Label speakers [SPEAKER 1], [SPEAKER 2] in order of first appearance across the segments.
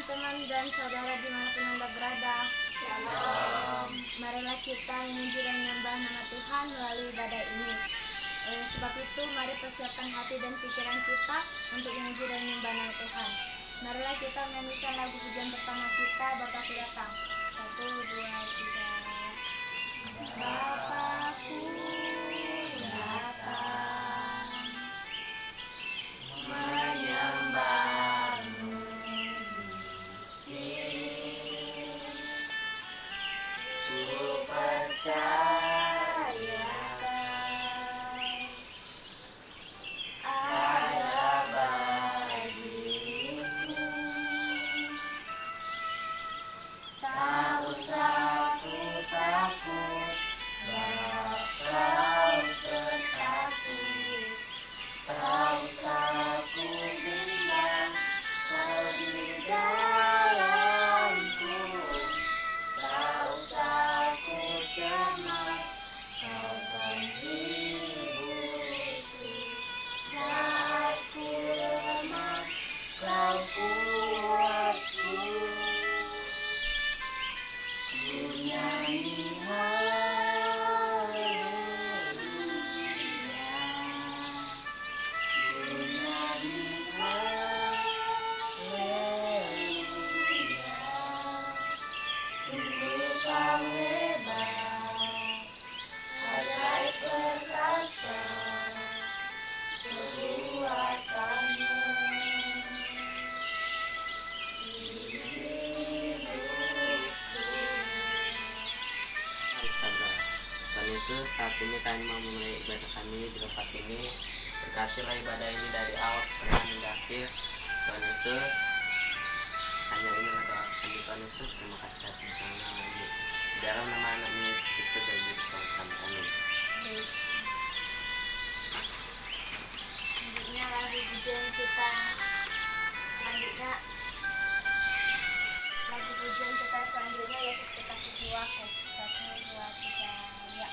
[SPEAKER 1] teman-teman dan saudara dimanapun Anda berada.
[SPEAKER 2] Shalom.
[SPEAKER 1] Marilah kita memuji dan menyembah nama Tuhan melalui ibadah ini. Sebab itu mari persiapkan hati dan pikiran kita untuk memuji dan menyembah nama Tuhan. Marilah kita menyanyikan lagu pujian pertama kita, Bapakku datang. 1, 2, 3. Bapakku datang
[SPEAKER 2] Menyembahmu di sini, ku percayakan ada bagiku. Tak usah ku takut, sebab Kau sertaku. Tak usah ku bimbang, Kau di dalamku. Tak usah ku cemas, Kau penghiburku. Saat ku lemah, Kau kuatku. Ku nyanyi haleluya. Ku nyanyi haleluya. Sungguh Kau hebat, ajaib perkasa perbuatanmu di hidupku.
[SPEAKER 3] Tuhan Yesus, saat ini kami mau memulai ibadah kami di tempat ini. Berkatilah ibadah ini dari awal sampai hingga akhir. Tuhan Yesus, hanya inilah doa kami. Tuhan Yesus, terima kasih atas nama-Mu. Di dalam nama anak-Mu Yesus Kristus dan Juru Selamat kami. Amin.
[SPEAKER 1] Selanjutnya lagu pujian kita selanjutnya Yesus kekasih jiwaku. 1, 2, 3, ya.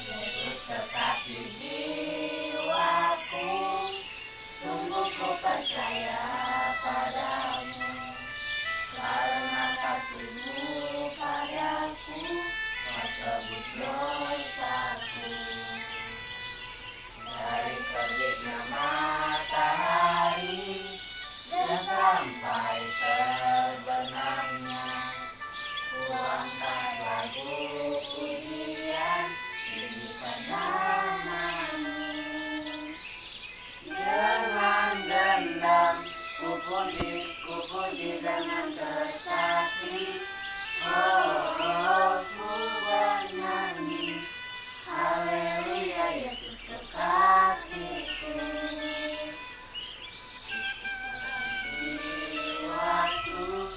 [SPEAKER 2] Yesus kekasih jiwaku, sungguh ku percaya padamu. Karena kasih-Mu padaku, Kau tebus dosaku. Dari terbitnya matahari dan sampai terbenamnya, ku angkat lagu pujian, tinggikan nama-Mu. Dengan gendang ku puji dengan kecapi. Oh, ku bernyanyi haleluya, Yesus kekasihku. Jiwaku,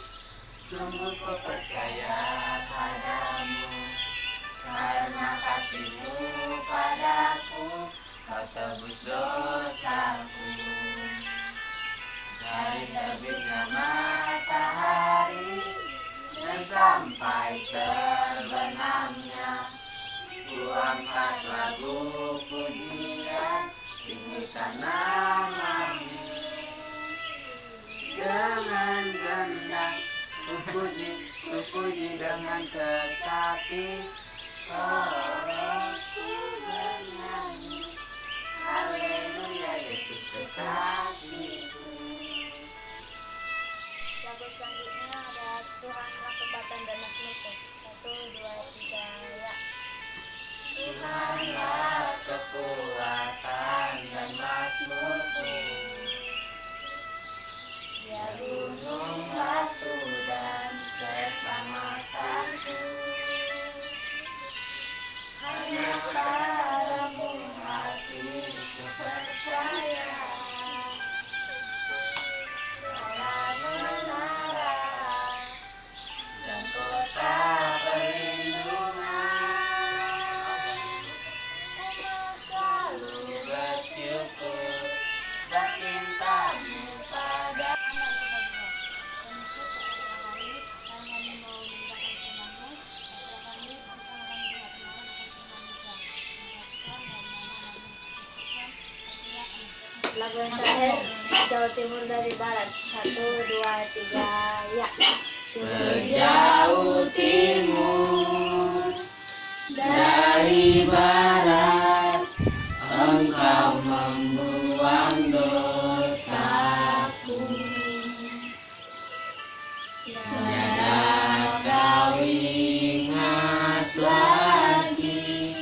[SPEAKER 2] sungguh ku percaya padamu. Karena kasih-Mu padaku, Kau tebus dosaku. Dari terbitnya matahari dan sampai terbenamnya, ku angkat lagu pujian, tinggikan nama-Mu. Dengan gendang ku puji dengan kecapi. Oh, ku bernyanyi haleluya, Yesus kekasihku.
[SPEAKER 1] Lagu selanjutnya ada Tuhanlah kekuatan dan mazmurku. 1, 2, 3, ya.
[SPEAKER 2] Tuhanlah kekuatan dan mazmurku, Dia gunung batu dan keselamatanku. Hanya
[SPEAKER 1] Lagu yang terakhir, Jawa Timur dari Barat. 1, 2, 3, ya.
[SPEAKER 2] Sejauh timur dari barat, Engkau membuang dosaku. Tiada kau ingat lagi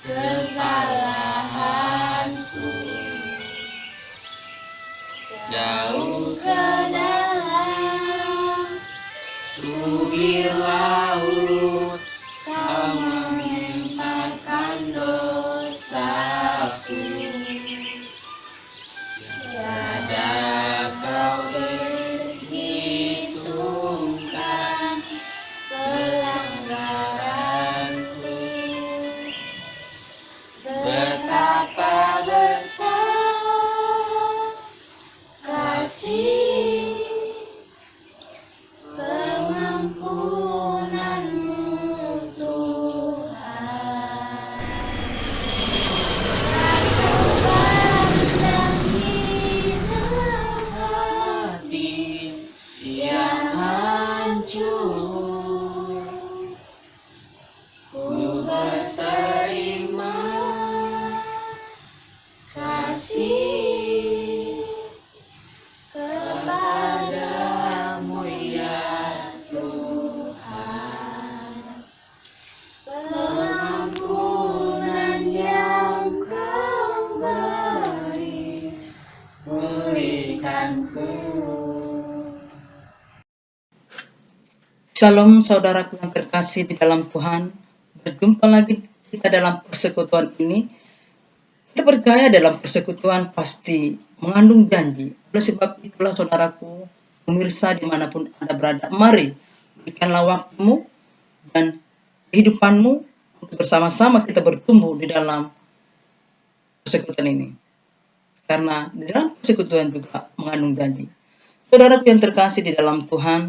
[SPEAKER 2] kesalahanku. Jauh ke dalam tubir laut, Kau menyimpan dosaku. Tiada kau perhitungkan pelanggaranku. Betapa besar kasih pengampunanmu, Tuhan. Tak kau pandang hati yang hancur. Ku berterima kasih kepadamu ya Tuhan. Pengampunan yang Kau berikanku.
[SPEAKER 4] Shalom saudaraku yang terkasih di dalam Tuhan. Berjumpa lagi kita dalam persekutuan ini. Kita percaya dalam persekutuan pasti mengandung janji. Oleh sebab itulah saudaraku, pemirsa dimanapun Anda berada, mari berikanlah waktumu dan kehidupanmu untuk bersama-sama kita bertumbuh di dalam persekutuan ini. Karena di dalam persekutuan juga mengandung janji. Saudaraku yang terkasih di dalam Tuhan,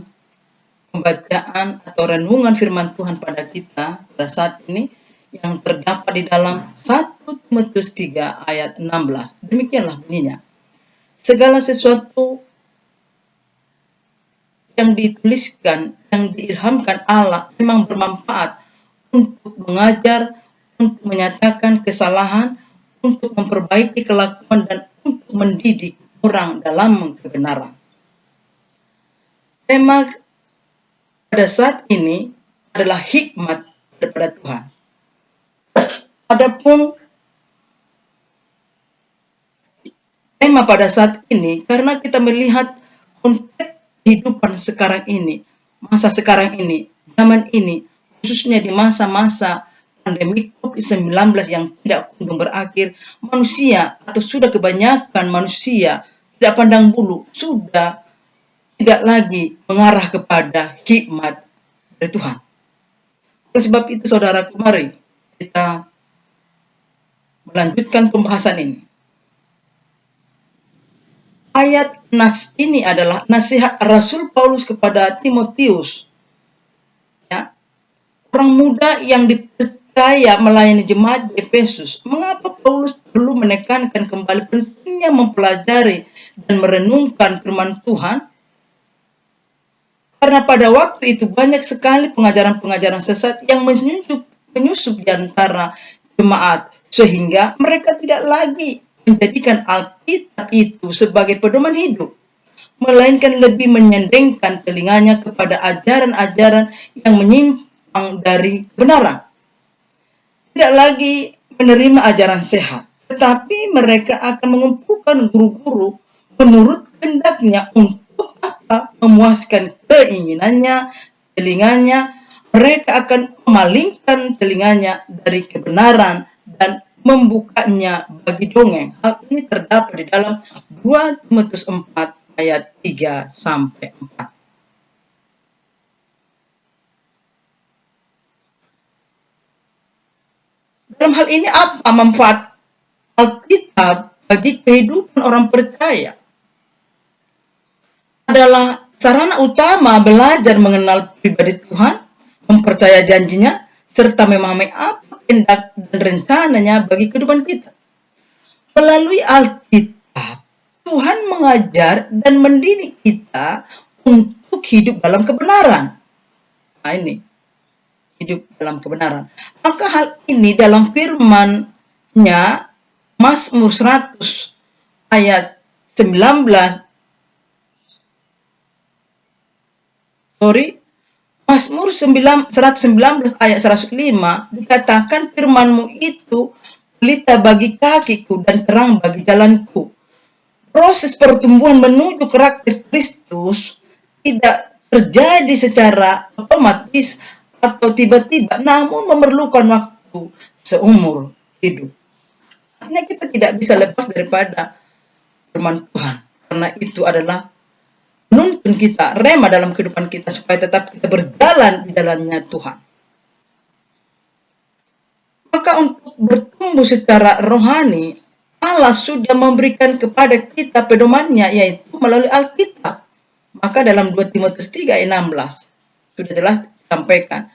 [SPEAKER 4] pembacaan atau renungan firman Tuhan pada kita pada saat ini yang terdapat di dalam 1 Timotius 3 ayat 16. Demikianlah bunyinya. Segala sesuatu yang dituliskan, yang diilhamkan Allah memang bermanfaat untuk mengajar, untuk menyatakan kesalahan, untuk memperbaiki kelakuan, dan untuk mendidik orang dalam kebenaran. Tema pada saat ini adalah hikmat daripada Tuhan. Adapun tema pada saat ini, karena kita melihat konteks kehidupan sekarang ini, masa sekarang ini, zaman ini, khususnya di masa-masa pandemi COVID-19 yang tidak kunjung berakhir, manusia atau sudah kebanyakan manusia tidak pandang bulu, sudah tidak lagi mengarah kepada hikmat dari Tuhan. Oleh sebab itu saudaraku, mari kita melanjutkan pembahasan ini. Ayat nas ini adalah nasihat Rasul Paulus kepada Timotius. Ya, orang muda yang dipercaya melayani jemaat di Efesus. Mengapa Paulus perlu menekankan kembali pentingnya mempelajari dan merenungkan firman Tuhan? Karena pada waktu itu banyak sekali pengajaran-pengajaran sesat yang menyusup di antara jemaat, sehingga mereka tidak lagi menjadikan Alkitab itu sebagai pedoman hidup, melainkan lebih menyendengkan telinganya kepada ajaran-ajaran yang menyimpang dari kebenaran. Tidak lagi menerima ajaran sehat, tetapi mereka akan mengumpulkan guru-guru menurut kehendaknya untuk apa? Memuaskan keinginannya, telinganya. Mereka akan memalingkan telinganya dari kebenaran dan membukanya bagi dongeng. Hal ini terdapat di dalam 2 Timotius 4 ayat 3 sampai 4. Dalam hal ini apa manfaat Alkitab bagi kehidupan orang percaya? Adalah sarana utama belajar mengenal pribadi Tuhan, mempercaya janjinya, serta memahami apa kehendak dan rencananya bagi kehidupan kita. Melalui Alkitab, Tuhan mengajar dan mendidik kita untuk hidup dalam kebenaran. Nah, ini hidup dalam kebenaran. Maka hal ini dalam firman-Nya Mazmur 100 ayat 19 Mazmur 119 ayat 105 dikatakan, firman-Mu itu pelita bagi kakiku dan terang bagi jalanku. Proses pertumbuhan menuju karakter Kristus tidak terjadi secara otomatis atau tiba-tiba, namun memerlukan waktu seumur hidup. Artinya kita tidak bisa lepas daripada firman Tuhan, karena itu adalah menuntun kita, rema dalam kehidupan kita, supaya tetap kita berjalan di dalamnya Tuhan. Maka untuk bertumbuh secara rohani, Allah sudah memberikan kepada kita pedomannya, yaitu melalui Alkitab. Maka dalam 2 Timotius 3 ayat 16 sudah jelas disampaikan.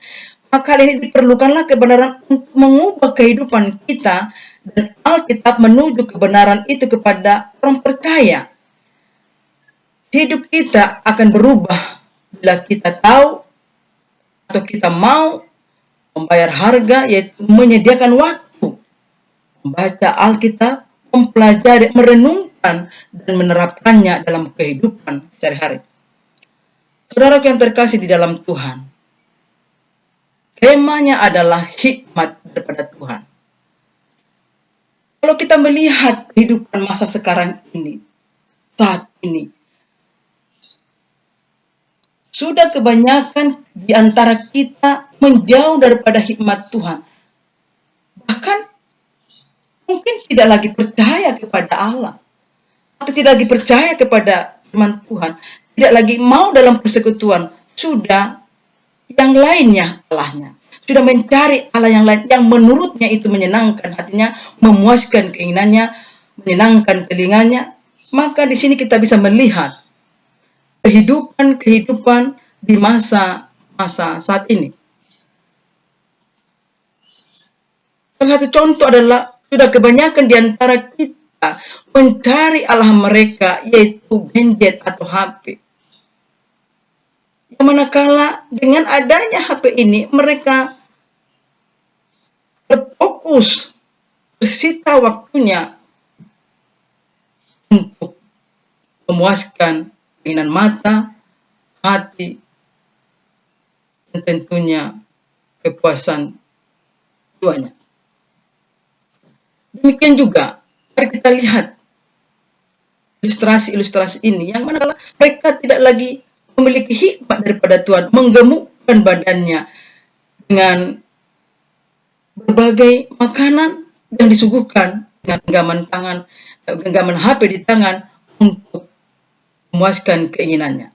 [SPEAKER 4] Maka ini diperlukanlah kebenaran untuk mengubah kehidupan kita, dan Alkitab menuju kebenaran itu kepada orang percaya. Hidup kita akan berubah bila kita tahu atau kita mau membayar harga, yaitu menyediakan waktu membaca Alkitab, mempelajari, merenungkan, dan menerapkannya dalam kehidupan sehari-hari. Saudara yang terkasih di dalam Tuhan, temanya adalah hikmat daripada Tuhan. Kalau kita melihat kehidupan masa sekarang ini, saat ini, sudah kebanyakan di antara kita menjauh daripada hikmat Tuhan. Bahkan mungkin tidak lagi percaya kepada Allah, atau tidak lagi percaya kepada firman Tuhan, tidak lagi mau dalam persekutuan, sudah yang lainnya Allahnya. Sudah mencari Allah yang lain yang menurutnya itu menyenangkan hatinya, memuaskan keinginannya, menyenangkan telinganya. Maka di sini kita bisa melihat kehidupan di masa saat ini. Salah satu contoh adalah sudah kebanyakan di antara kita mencari Allah mereka, yaitu gadget atau HP. Yang manakala dengan adanya HP ini, mereka berfokus, bersita waktunya untuk memuaskan keinginan mata, hati, dan tentunya kepuasan jiwanya. Demikian juga, mari kita lihat ilustrasi-ilustrasi ini, yang mana mereka tidak lagi memiliki hikmat daripada Tuhan, menggemukkan badannya dengan berbagai makanan yang disuguhkan, dengan genggaman HP di tangan untuk memuaskan keinginannya.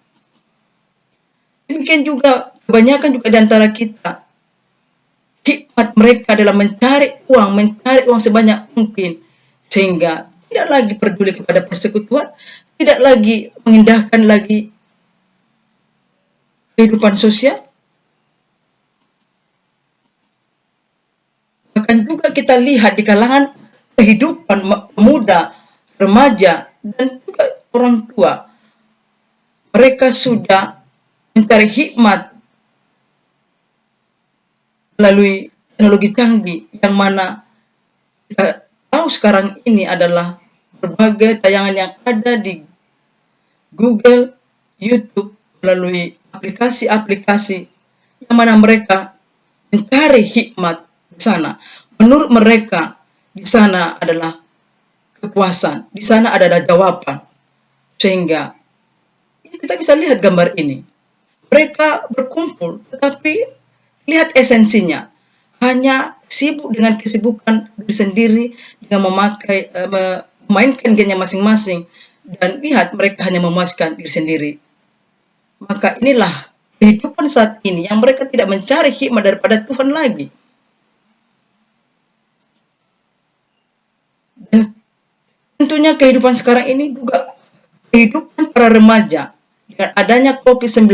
[SPEAKER 4] Demikian juga kebanyakan juga di antara kita, hikmat mereka adalah mencari uang sebanyak mungkin, sehingga tidak lagi peduli kepada persekutuan, tidak lagi mengindahkan lagi kehidupan sosial. Bahkan juga kita lihat di kalangan kehidupan pemuda, remaja, dan juga orang tua, mereka sudah mencari hikmat melalui teknologi canggih, yang mana kita tahu sekarang ini adalah berbagai tayangan yang ada di Google, YouTube, melalui aplikasi-aplikasi, yang mana mereka mencari hikmat di sana. Menurut mereka, di sana adalah kepuasan, di sana adalah jawaban. Sehingga kita bisa lihat gambar ini. Mereka berkumpul, tetapi lihat esensinya. Hanya sibuk dengan kesibukan diri sendiri, dengan memainkan gamenya masing-masing. Dan lihat, mereka hanya memuaskan diri sendiri. Maka inilah kehidupan saat ini, yang mereka tidak mencari hikmat daripada Tuhan lagi. Dan tentunya kehidupan sekarang ini juga kehidupan para remaja. Dengan adanya COVID-19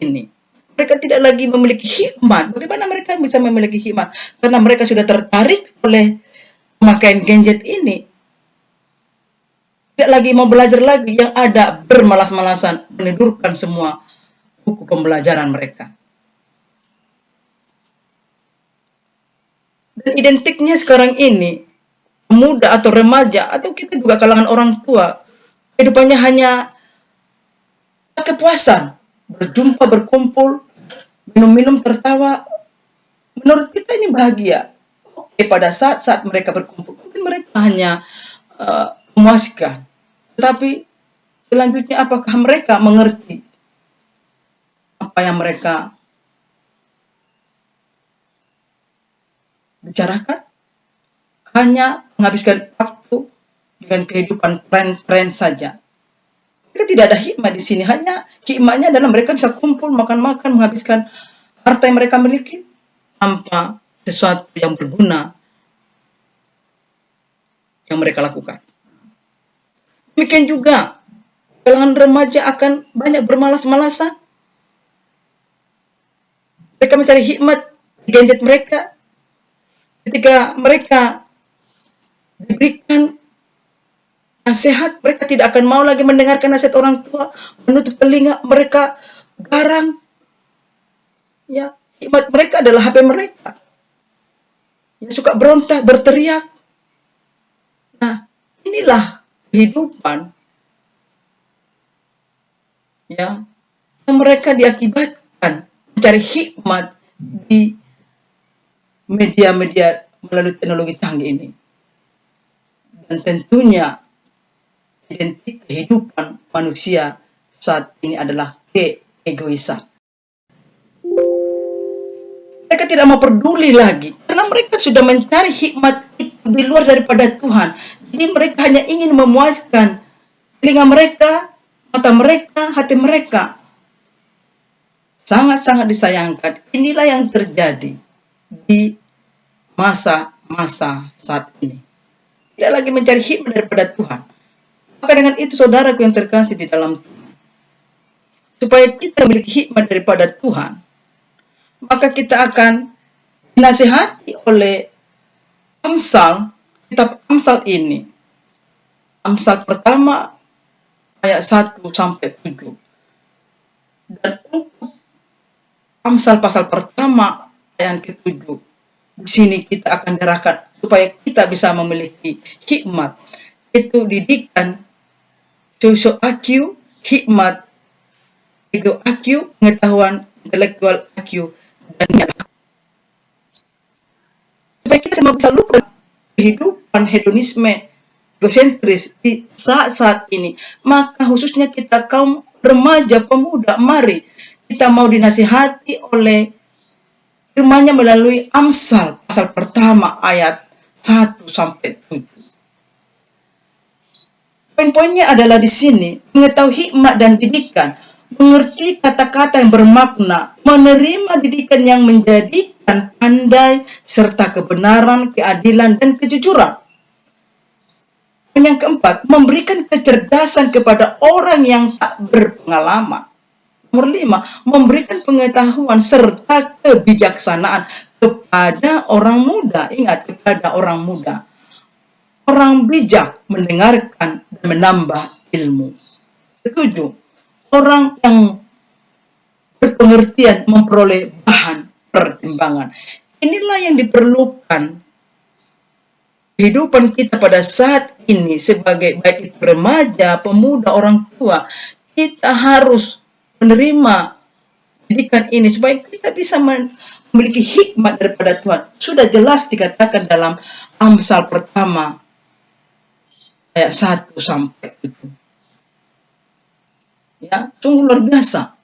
[SPEAKER 4] ini, mereka tidak lagi memiliki hikmat. Bagaimana mereka bisa memiliki hikmat? Karena mereka sudah tertarik oleh pemakaian gadget ini. tidak lagi mau belajar lagi, yang ada bermalas-malasan menidurkan semua buku pembelajaran mereka. Dan identiknya sekarang ini, pemuda atau remaja, atau kita juga kalangan orang tua, kehidupannya hanya kepuasan, berjumpa, berkumpul, minum-minum, tertawa. Menurut kita ini bahagia. Oke, pada saat-saat mereka berkumpul, mungkin mereka hanya memuaskan. Tetapi selanjutnya apakah mereka mengerti apa yang mereka bicarakan? Hanya menghabiskan waktu dengan kehidupan tren-tren saja. Mereka tidak ada hikmah di sini. Hanya hikmahnya adalah mereka bisa kumpul, makan-makan, menghabiskan harta yang mereka miliki tanpa sesuatu yang berguna yang mereka lakukan. Demikian juga kalangan remaja akan banyak bermalas-malasan. Mereka mencari hikmat di gadget mereka. Ketika mereka diberikan nasihat, mereka tidak akan mau lagi mendengarkan nasihat orang tua, menutup telinga, mereka garang. Ya, hikmat mereka adalah HP mereka. Yang suka berontak, berteriak. Nah, inilah kehidupan ya yang mereka diakibatkan mencari hikmat di media-media melalui teknologi canggih ini. Dan tentunya identik kehidupan manusia saat ini adalah keegoisan. Mereka tidak mau peduli lagi karena mereka sudah mencari hikmat itu di luar daripada Tuhan. Jadi mereka hanya ingin memuaskan telinga mereka, mata mereka, hati mereka. Sangat-sangat disayangkan. Inilah yang terjadi di masa-masa saat ini. Tidak lagi mencari hikmat daripada Tuhan. Maka dengan itu saudaraku yang terkasih di dalam Tuhan, supaya kita memiliki hikmat daripada Tuhan, maka kita akan dinasihati oleh Amsal, kitab Amsal ini. Amsal pertama ayat 1 sampai 7. Dan untuk Amsal pasal pertama ayat ke-7, di sini kita akan diarahkan supaya kita bisa memiliki hikmat. Itu didikan, sosok IQ, hikmat, ego IQ, pengetahuan intelektual IQ, dan supaya kita semua bisa lupa kehidupan hedonisme egosentris di saat-saat ini. Maka khususnya kita kaum remaja, pemuda, mari kita mau dinasihati oleh firman-Nya melalui Amsal pasal pertama ayat 1 sampai 7. Poin-poinnya adalah di sini, mengetahui hikmat dan didikan, mengerti kata-kata yang bermakna, menerima didikan yang menjadikan pandai, serta kebenaran, keadilan, dan kejujuran. Dan yang keempat, memberikan kecerdasan kepada orang yang tak berpengalaman. Nomor 5, memberikan pengetahuan serta kebijaksanaan kepada orang muda. Ingat, kepada orang muda. Orang bijak mendengarkan dan menambah ilmu. 7, orang yang berpengertian memperoleh bahan pertimbangan. Inilah yang diperlukan kehidupan kita pada saat ini sebagai baik itu remaja, pemuda, orang tua. Kita harus menerima pendidikan ini supaya kita bisa memiliki hikmat daripada Tuhan. Sudah jelas dikatakan dalam Amsal pertama ayat 1 sampai 7. Ya, sungguh luar biasa.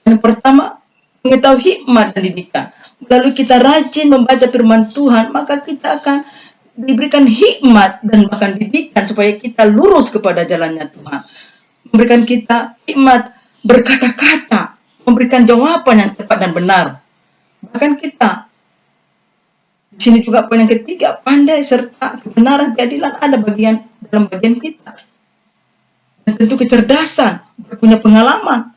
[SPEAKER 4] Yang pertama, mengetahui hikmat dan didikan. Melalui kita rajin membaca firman Tuhan, maka kita akan diberikan hikmat dan bahkan didikan supaya kita lurus kepada jalannya Tuhan. Memberikan kita hikmat berkata-kata, memberikan jawaban yang tepat dan benar. Bahkan kita di sini juga poin yang ketiga, pandai serta kebenaran, keadilan ada dalam bagian kita. Dan tentu kecerdasan, punya pengalaman,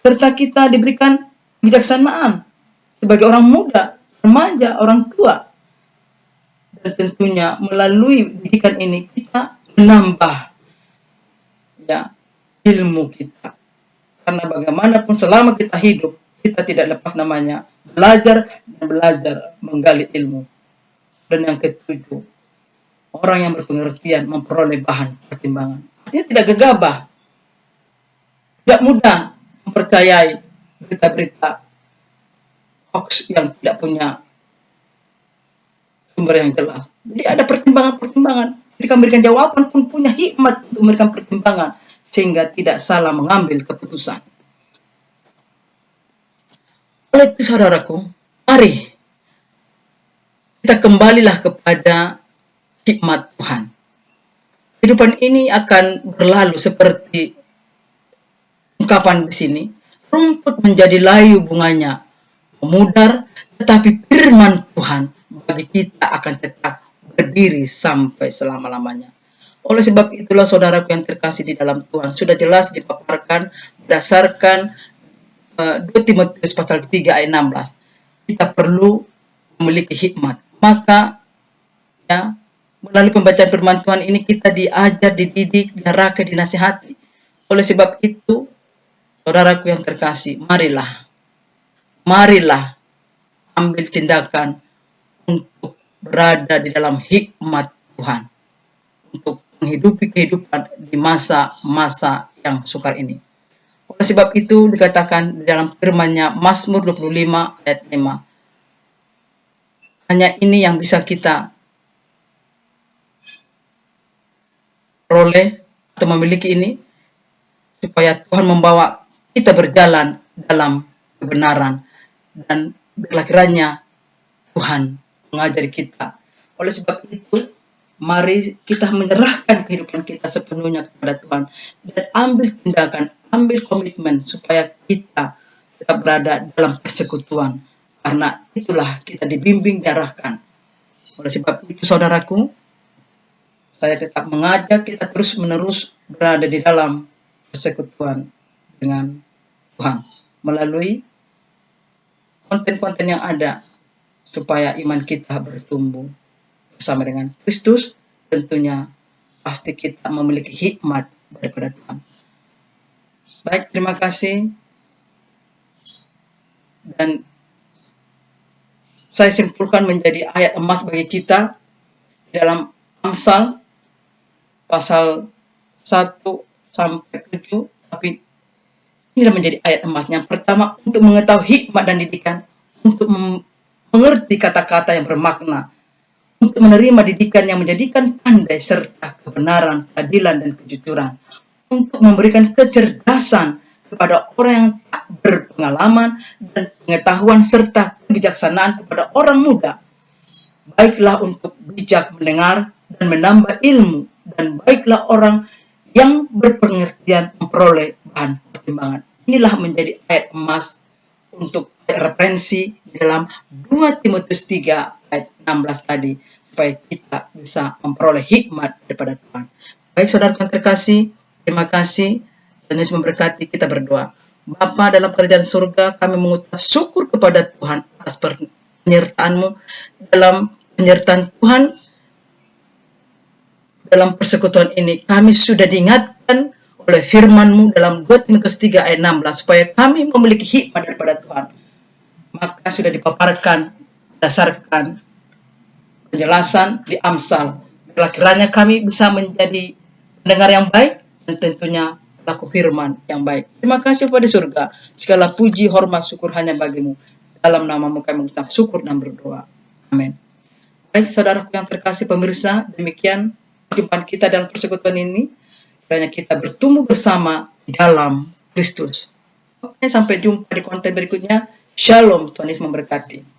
[SPEAKER 4] serta kita diberikan kebijaksanaan sebagai orang muda, remaja, orang tua. Dan tentunya melalui didikan ini kita menambah ya ilmu kita. Karena bagaimanapun selama kita hidup, kita tidak lepas namanya belajar dan belajar menggali ilmu. Dan yang ketujuh, orang yang berpengertian memperoleh bahan pertimbangan. Artinya tidak gegabah, tidak mudah mempercayai berita-berita hoax yang tidak punya sumber yang jelas. Jadi ada pertimbangan-pertimbangan. Ketika memberikan jawaban pun punya hikmat untuk memberikan pertimbangan sehingga tidak salah mengambil keputusan. Oleh itu saudaraku, mari kita kembalilah kepada hikmat Tuhan. Kehidupan ini akan berlalu seperti ungkapan di sini. Rumput menjadi layu bunganya, memudar, tetapi firman Tuhan bagi kita akan tetap berdiri sampai selama-lamanya. Oleh sebab itulah saudaraku yang terkasih di dalam Tuhan, sudah jelas dipaparkan berdasarkan 2 Timotius pasal 3 ayat 16. Kita perlu memiliki hikmat. Maka ya, melalui pembacaan firman Tuhan ini kita diajar, dididik, diarahkan, dinasihati. Oleh sebab itu, saudaraku yang terkasih, marilah ambil tindakan untuk berada di dalam hikmat Tuhan, untuk menghidupi kehidupan di masa-masa yang sukar ini. Oleh sebab itu dikatakan di dalam firman-Nya Mazmur 25 ayat 5. Hanya ini yang bisa kita peroleh atau memiliki ini, supaya Tuhan membawa kita berjalan dalam kebenaran, dan biarlah kiranya Tuhan mengajari kita. Oleh sebab itu, mari kita menyerahkan kehidupan kita sepenuhnya kepada Tuhan dan ambil tindakan, ambil komitmen supaya kita tetap berada dalam persekutuan. Karena itulah kita dibimbing, diarahkan. Oleh sebab itu saudaraku, saya tetap mengajak kita terus-menerus berada di dalam persekutuan dengan Tuhan melalui konten-konten yang ada, supaya iman kita bertumbuh bersama dengan Kristus. Tentunya pasti kita memiliki hikmat daripada Tuhan. Baik, terima kasih. Dan saya simpulkan menjadi ayat emas bagi kita dalam Amsal pasal 1 sampai 7. Tapi inilah menjadi ayat emas. Yang pertama, untuk mengetahui hikmat dan didikan, untuk mengerti kata-kata yang bermakna, untuk menerima didikan yang menjadikan pandai serta kebenaran, keadilan, dan kejujuran, untuk memberikan kecerdasan kepada orang yang tak berpengalaman dan pengetahuan serta kebijaksanaan kepada orang muda. Baiklah untuk bijak mendengar dan menambah ilmu, dan baiklah orang yang berpengertian memperoleh bahan pertimbangan. Inilah menjadi ayat emas untuk referensi dalam 2 Timotius 3 ayat 16 tadi, supaya kita bisa memperoleh hikmat daripada Tuhan. Baik saudara yang terkasih, terima kasih. Dan Yesus memberkati. Kita berdoa. Bapa dalam kerajaan surga, kami mengucap syukur kepada Tuhan atas penyertaan-Mu. Dalam penyertaan Tuhan dalam persekutuan ini, kami sudah diingatkan oleh firman-Mu dalam 2 Timotius 3 ayat 16, supaya kami memiliki hikmat daripada Tuhan. Maka sudah dipaparkan berdasarkan penjelasan di Amsal. Biarlah kiranya kami bisa menjadi pendengar yang baik dan tentunya pelaku firman yang baik. Terima kasih pada surga. Segala puji, hormat, syukur hanya bagi-Mu. Dalam nama-Mu kami mengucap syukur dan berdoa. Amin. Baik saudara yang terkasih pemirsa, demikian perjumpaan kita dalam persekutuan ini. Kiranya kita bertumbuh bersama di dalam Kristus. Oke, sampai jumpa di konten berikutnya. Shalom, Tuhan Yesus memberkati.